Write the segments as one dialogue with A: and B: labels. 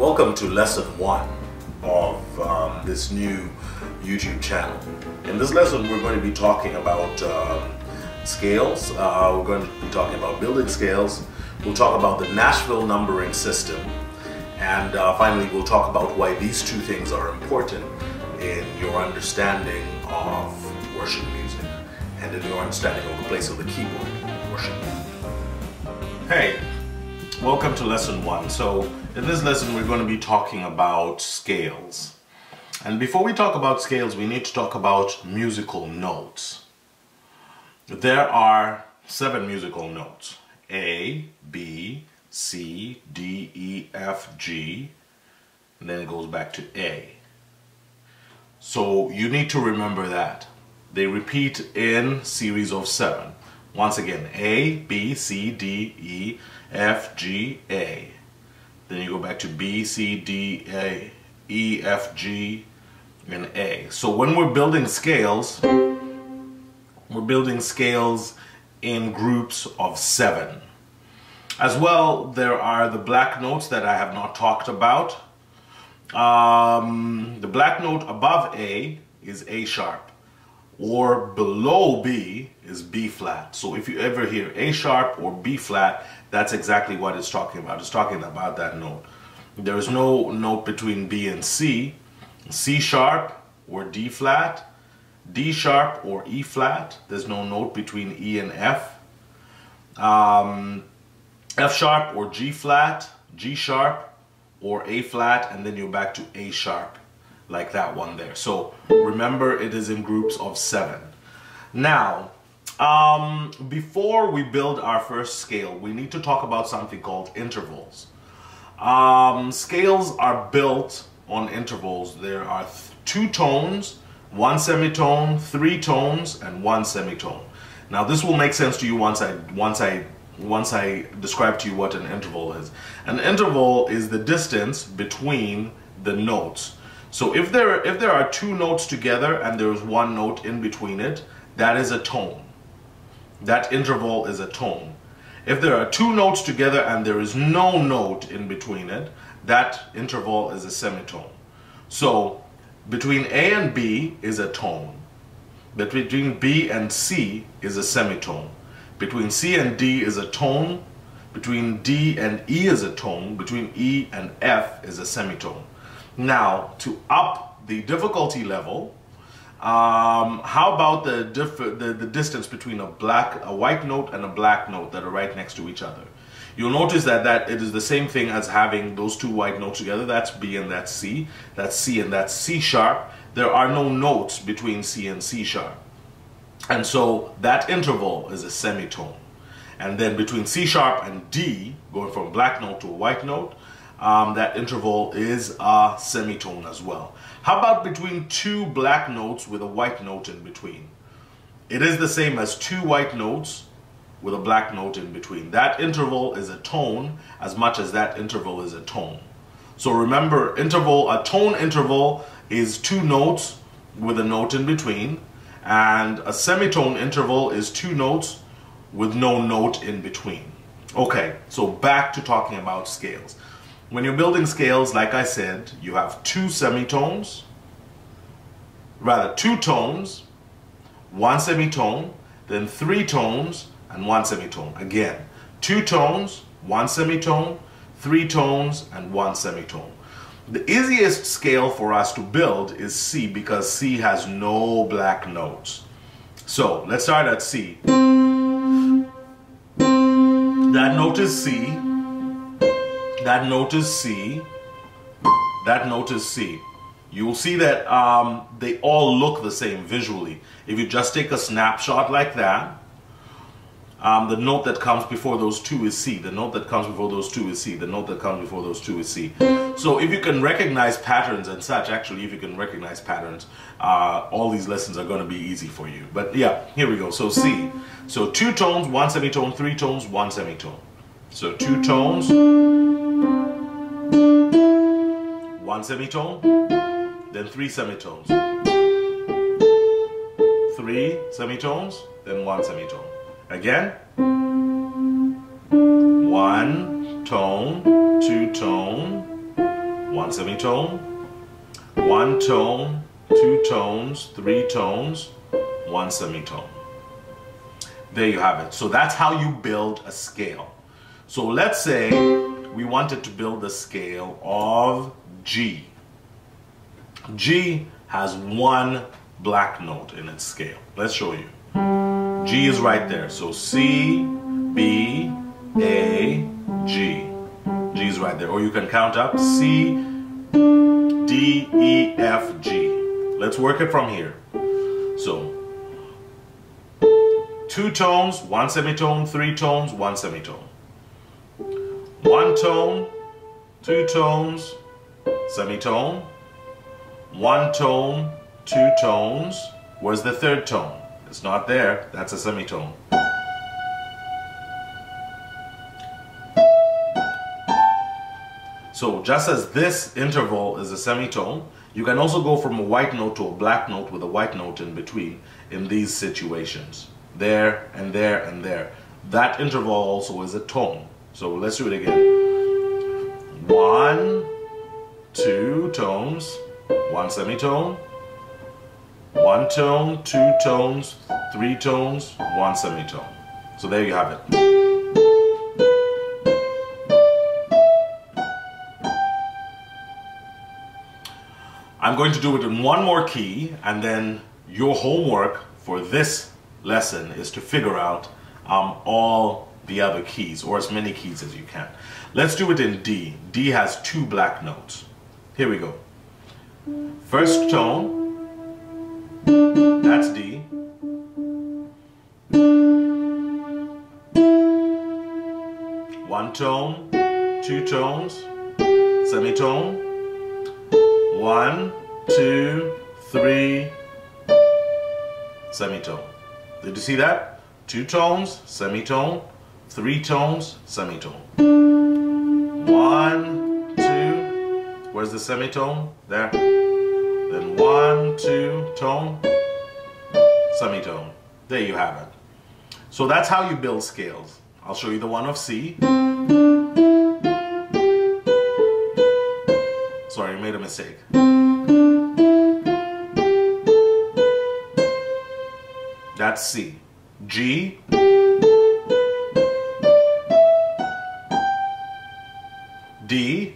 A: Welcome to lesson 1 of this new YouTube channel. In this lesson we're going to be talking about scales. We're going to be talking about building scales. We'll talk about the Nashville numbering system, and finally we'll talk about why these two things are important in your understanding of worship music and in your understanding of the place of the keyboard in worship music. Hey, welcome to lesson 1. So in this lesson we're going to be talking about scales. And before we talk about scales, we need to talk about musical notes. There are 7 musical notes: A, B, C, D, E, F, G, and then it goes back to A. So you need to remember that. They repeat in series of 7. Once again, A, B, C, D, E, F, G, A. Then you go back to B, C, D, A, E, F, G, and A. So when we're building scales in groups of 7. As well, there are the black notes that I have not talked about. The black note above A is A sharp, or below B is B flat. So if you ever hear A sharp or B flat, that's exactly what it's talking about. It's talking about that note. There is no note between B and C. C sharp or D flat, D sharp or E flat. There's no note between E and F. F sharp or G flat, G sharp or A flat, and then you're back to A sharp, like that one there. So remember, it is in groups of 7. Now, before we build our first scale, we need to talk about something called intervals. Scales are built on intervals. There are 2 tones, 1 semitone, 3 tones, and 1 semitone. Now this will make sense to you once I describe to you what an interval is. An interval is the distance between the notes. So if there are 2 notes together and there is 1 note in between it, that is a tone. That interval is a tone. If there are 2 notes together and there is no note in between it, that interval is a semitone. So between A and B is a tone. Between B and C is a semitone. Between C and D is a tone. Between D and E is a tone. Between E and F is a semitone. Now, to up the difficulty level, how about the distance between a white note and a black note that are right next to each other? You'll notice that it is the same thing as having those 2 white notes together. That's B and that's C. That's C and that's C sharp. There are no notes between C and C sharp. And so that interval is a semitone. And then between C sharp and D, going from a black note to a white note, that interval is a semitone as well. How about between 2 black notes with a white note in between? It is the same as 2 white notes with a black note in between. That interval is a tone as much as that interval is a tone. So remember, a tone interval is 2 notes with a note in between, and a semitone interval is 2 notes with no note in between. Okay, so back to talking about scales. When you're building scales, like I said, you have 2 tones, 1 semitone, then 3 tones, and 1 semitone. Again, 2 tones, 1 semitone, 3 tones, and 1 semitone. The easiest scale for us to build is C, because C has no black notes. So let's start at C. That note is C. That note is C. That note is C. You will see that they all look the same visually. If you just take a snapshot like that, the note that comes before those 2 is C. The note that comes before those 2 is C. The note that comes before those 2 is C. So if you can recognize patterns and such, actually if you can recognize patterns, all these lessons are going to be easy for you. But yeah, here we go. So C. So 2 tones, 1 semitone, 3 tones, 1 semitone. So 2 tones, 1 semitone, then 3 semitones. 3 semitones, then 1 semitone. Again, 1 tone, 2 tone, one semitone, one tone, two tones, three tones, one semitone. There you have it. So that's how you build a scale. So let's say we wanted to build a scale of G. G has one black note in its scale. Let's show you. G is right there. So C, B, A, G. G is right there. Or you can count up C, D, E, F, G. Let's work it from here. So two tones, one semitone, three tones, one semitone. One tone, two tones, semitone. One tone, two tones. Where's the third tone? It's not there. That's a semitone. So just as this interval is a semitone, you can also go from a white note to a black note with a white note in between in these situations. There and there and there. That interval also is a tone. So let's do it again. One, two tones, one semitone, one tone, two tones, three tones, one semitone. So there you have it. I'm going to do it in one more key, and then your homework for this lesson is to figure out all the other keys, or as many keys as you can. Let's do it in D. D has two black notes. Here we go. First tone, that's D. One tone, two tones, semitone. One, two, three, semitone. Did you see that? Two tones, semitone, three tones, semitone. One, two, where's the semitone? There. Then one, two, tone, semitone. There you have it. So that's how you build scales. I'll show you the one of C. Sorry, I made a mistake. That's C. G. D.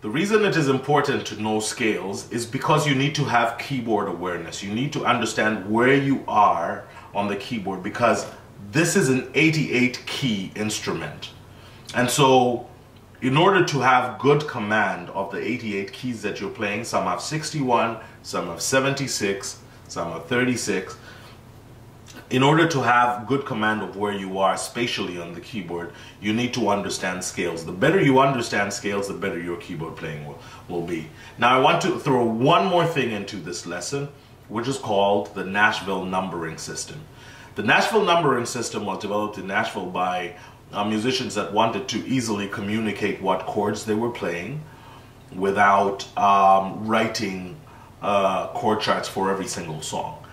A: The reason it is important to know scales is because you need to have keyboard awareness. You need to understand where you are on the keyboard, because this is an 88 key instrument. And so in order to have good command of the 88 keys that you're playing, some have 61, some have 76, some have 36. In order to have good command of where you are spatially on the keyboard, you need to understand scales. The better you understand scales, the better your keyboard playing will be. Now I want to throw one more thing into this lesson, which is called the Nashville numbering system. The Nashville numbering system was developed in Nashville by musicians that wanted to easily communicate what chords they were playing without writing chord charts for every single song.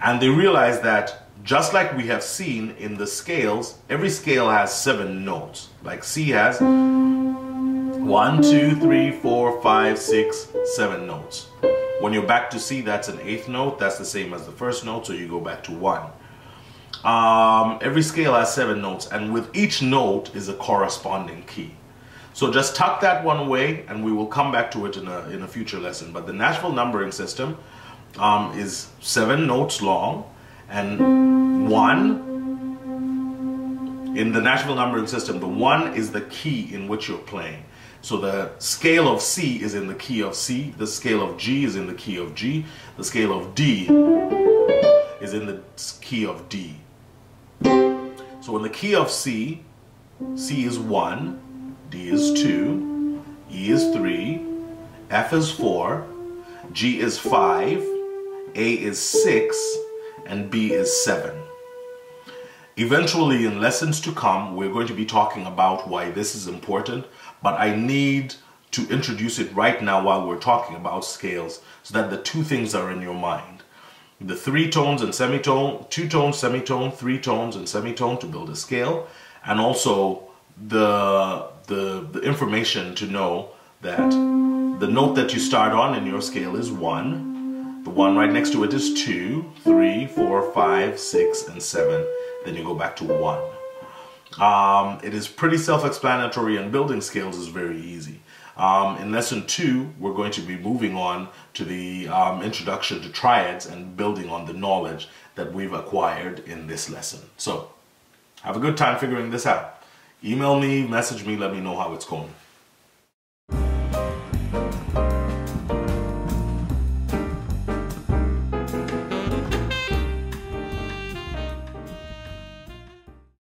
A: And they realized that just like we have seen in the scales, every scale has 7 notes. Like C has 1, 2, 3, 4, 5, 6, 7 notes. When you're back to C, that's an 8th note. That's the same as the first note, so you go back to 1. Every scale has 7 notes, and with each note is a corresponding key. So just tuck that one away, and we will come back to it in a future lesson. But the Nashville numbering system is 7 notes long, and 1, in the Nashville numbering system, the 1 is the key in which you're playing. So the scale of C is in the key of C, the scale of G is in the key of G, the scale of D is in the key of D. So in the key of C, C is 1, D is 2, E is 3, F is 4, G is 5, A is 6, and B is 7. Eventually in lessons to come, we're going to be talking about why this is important, but I need to introduce it right now while we're talking about scales so that the two things are in your mind. the three tones and semitone, two tones, semitone, three tones and semitone to build a scale, and also the information to know that the note that you start on in your scale is 1, the one right next to it is 2, 3, 4, 5, 6, and 7, then you go back to 1. It is pretty self-explanatory, and building scales is very easy. In lesson 2, we're going to be moving on to the introduction to triads and building on the knowledge that we've acquired in this lesson. So, have a good time figuring this out. Email me, message me, let me know how it's going.